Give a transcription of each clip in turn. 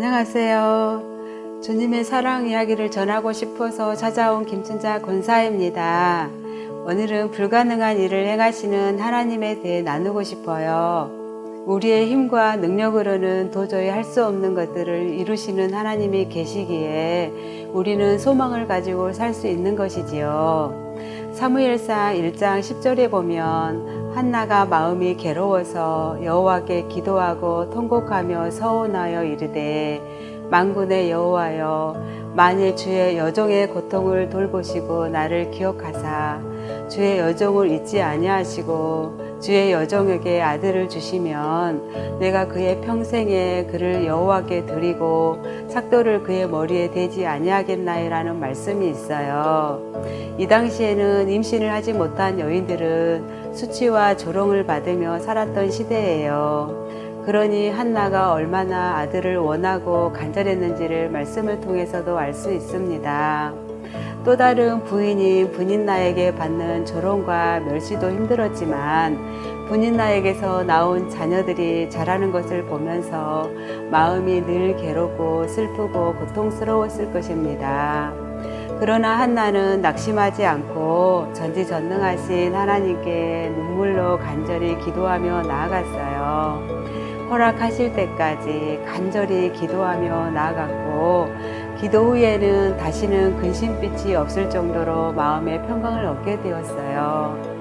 안녕하세요. 주님의 사랑 이야기를 전하고 싶어서 찾아온 김춘자 권사입니다. 오늘은 불가능한 일을 행하시는 하나님에 대해 나누고 싶어요. 우리의 힘과 능력으로는 도저히 할 수 없는 것들을 이루시는 하나님이 계시기에 우리는 소망을 가지고 살 수 있는 것이지요. 사무엘상 1장 10절에 보면 한나가 마음이 괴로워서 여호와께 기도하고 통곡하며 서원하여 이르되 만군의 여호와여, 만일 주의 여종의 고통을 돌보시고 나를 기억하사 주의 여종을 잊지 아니하시고 주의 여종에게 아들을 주시면 내가 그의 평생에 그를 여호와께 드리고 삭도를 그의 머리에 대지 아니하겠나이라는 말씀이 있어요. 이 당시에는 임신을 하지 못한 여인들은 수치와 조롱을 받으며 살았던 시대예요. 그러니 한나가 얼마나 아들을 원하고 간절했는지를 말씀을 통해서도 알 수 있습니다. 또 다른 부인인 분인나에게 받는 조롱과 멸시도 힘들었지만 분인나에게서 나온 자녀들이 자라는 것을 보면서 마음이 늘 괴롭고 슬프고 고통스러웠을 것입니다. 그러나 한나는 낙심하지 않고 전지전능하신 하나님께 눈물로 간절히 기도하며 나아갔어요. 허락하실 때까지 간절히 기도하며 나아갔고 기도 후에는 다시는 근심빛이 없을 정도로 마음의 평강을 얻게 되었어요.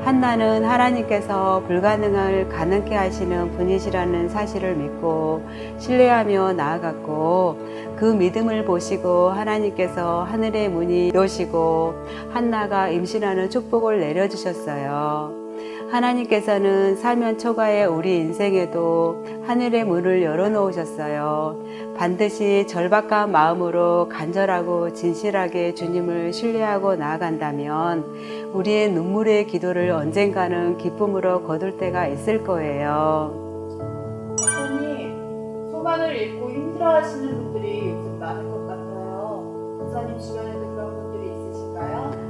한나는 하나님께서 불가능을 가능케 하시는 분이시라는 사실을 믿고 신뢰하며 나아갔고 그 믿음을 보시고 하나님께서 하늘의 문이 여시고 한나가 임신하는 축복을 내려주셨어요. 하나님께서는 사면 초가의 우리 인생에도 하늘의 문을 열어놓으셨어요. 반드시 절박한 마음으로 간절하고 진실하게 주님을 신뢰하고 나아간다면 우리의 눈물의 기도를 언젠가는 기쁨으로 거둘 때가 있을 거예요. 목사님, 소망을 잃고 힘들어하시는 분들이 요즘 많은 것 같아요. 목사님 주변에도 그런 분들이 있으실까요?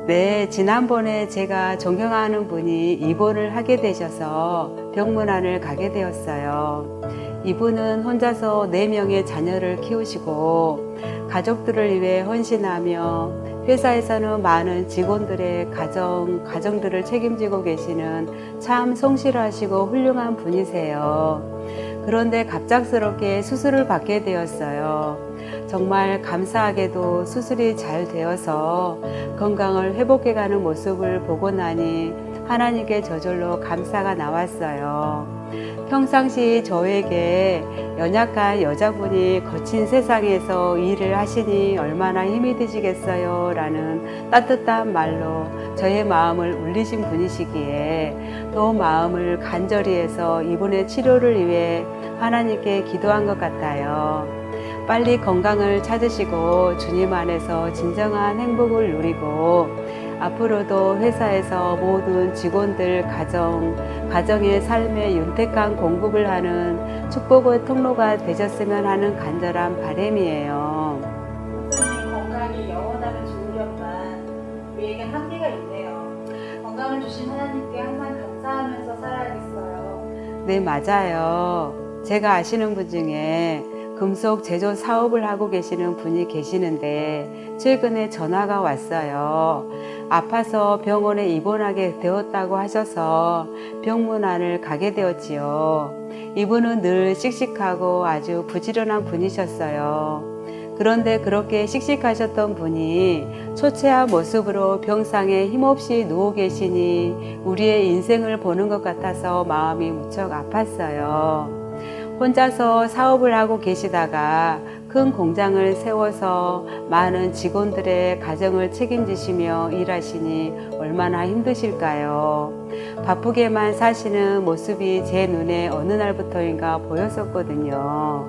네, 지난번에 제가 존경하는 분이 입원을 하게 되셔서 병문안을 가게 되었어요. 이분은 혼자서 4명의 자녀를 키우시고 가족들을 위해 헌신하며 회사에서는 많은 직원들의 가정들을 책임지고 계시는 참 성실하시고 훌륭한 분이세요. 그런데 갑작스럽게 수술을 받게 되었어요. 정말 감사하게도 수술이 잘 되어서 건강을 회복해가는 모습을 보고 나니 하나님께 저절로 감사가 나왔어요. 평상시 저에게 연약한 여자분이 거친 세상에서 일을 하시니 얼마나 힘이 드시겠어요? 라는 따뜻한 말로 저의 마음을 울리신 분이시기에 또 마음을 간절히 해서 이분의 치료를 위해 하나님께 기도한 것 같아요. 빨리 건강을 찾으시고 주님 안에서 진정한 행복을 누리고 앞으로도 회사에서 모든 직원들 가정의 삶에 윤택한 공급을 하는 축복의 통로가 되셨으면 하는 간절한 바람이에요. 목사님, 건강이 영원하면 좋으련만 우리에겐 한계가 있네요. 건강을 주신 하나님께 항상 감사하면서 살아야겠어요. 네, 맞아요. 제가 아시는 분 중에 금속 제조 사업을 하고 계시는 분이 계시는데 최근에 전화가 왔어요. 아파서 병원에 입원하게 되었다고 하셔서 병문안을 가게 되었지요. 이분은 늘 씩씩하고 아주 부지런한 분이셨어요. 그런데 그렇게 씩씩하셨던 분이 초췌한 모습으로 병상에 힘없이 누워 계시니 우리의 인생을 보는 것 같아서 마음이 무척 아팠어요. 혼자서 사업을 하고 계시다가 큰 공장을 세워서 많은 직원들의 가정을 책임지시며 일하시니 얼마나 힘드실까요? 바쁘게만 사시는 모습이 제 눈에 어느 날부터인가 보였었거든요.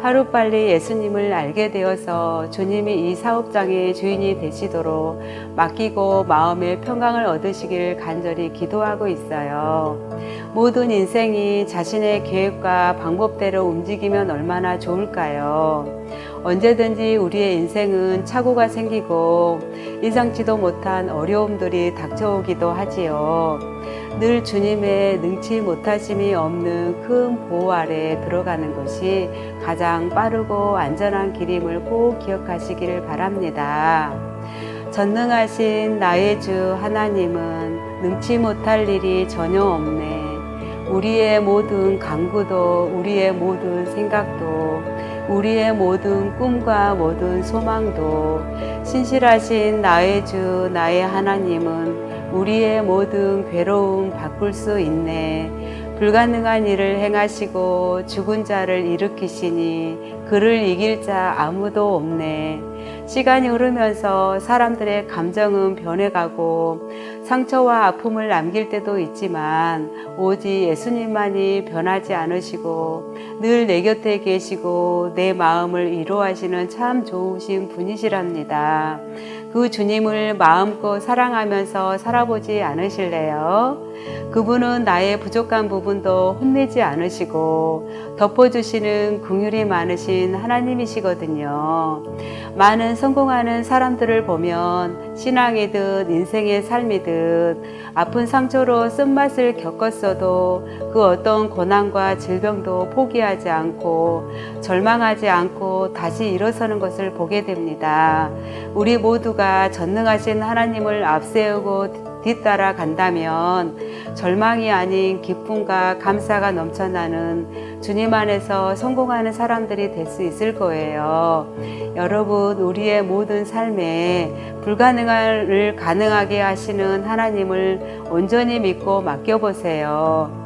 하루빨리 예수님을 알게 되어서 주님이 이 사업장의 주인이 되시도록 맡기고 마음의 평강을 얻으시길 간절히 기도하고 있어요. 모든 인생이 자신의 계획과 방법대로 움직이면 얼마나 좋을까요? 언제든지 우리의 인생은 착오가 생기고 예상치도 못한 어려움들이 닥쳐오기도 하지요. 늘 주님의 능치 못하심이 없는 큰 보호 아래 들어가는 것이 가장 빠르고 안전한 길임을 꼭 기억하시기를 바랍니다. 전능하신 나의 주 하나님은 능치 못할 일이 전혀 없네. 우리의 모든 간구도, 우리의 모든 생각도, 우리의 모든 꿈과 모든 소망도 신실하신 나의 주, 나의 하나님은 우리의 모든 괴로움 바꿀 수 있네. 불가능한 일을 행하시고 죽은 자를 일으키시니 그를 이길 자 아무도 없네. 시간이 흐르면서 사람들의 감정은 변해가고 상처와 아픔을 남길 때도 있지만 오직 예수님만이 변하지 않으시고 늘 내 곁에 계시고 내 마음을 위로하시는 참 좋으신 분이시랍니다. 그 주님을 마음껏 사랑하면서 살아보지 않으실래요? 그분은 나의 부족한 부분도 혼내지 않으시고 덮어주시는 긍휼이 많으신 하나님이시거든요. 많은 성공하는 사람들을 보면 신앙이든 인생의 삶이든 아픈 상처로 쓴맛을 겪었어도 그 어떤 고난과 질병도 포기하지 않고 절망하지 않고 다시 일어서는 것을 보게 됩니다. 우리 모두가 전능하신 하나님을 앞세우고 뒤따라 간다면 절망이 아닌 기쁨과 감사가 넘쳐나는 주님 안에서 성공하는 사람들이 될 수 있을 거예요. 여러분, 우리의 모든 삶에 불가능을 가능하게 하시는 하나님을 온전히 믿고 맡겨보세요.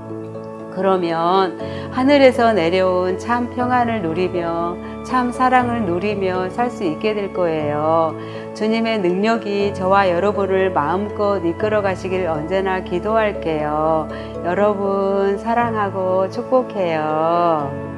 그러면 하늘에서 내려온 참 평안을 누리며 참 사랑을 누리며 살 수 있게 될 거예요. 주님의 능력이 저와 여러분을 마음껏 이끌어 가시길 언제나 기도할게요. 여러분 사랑하고 축복해요.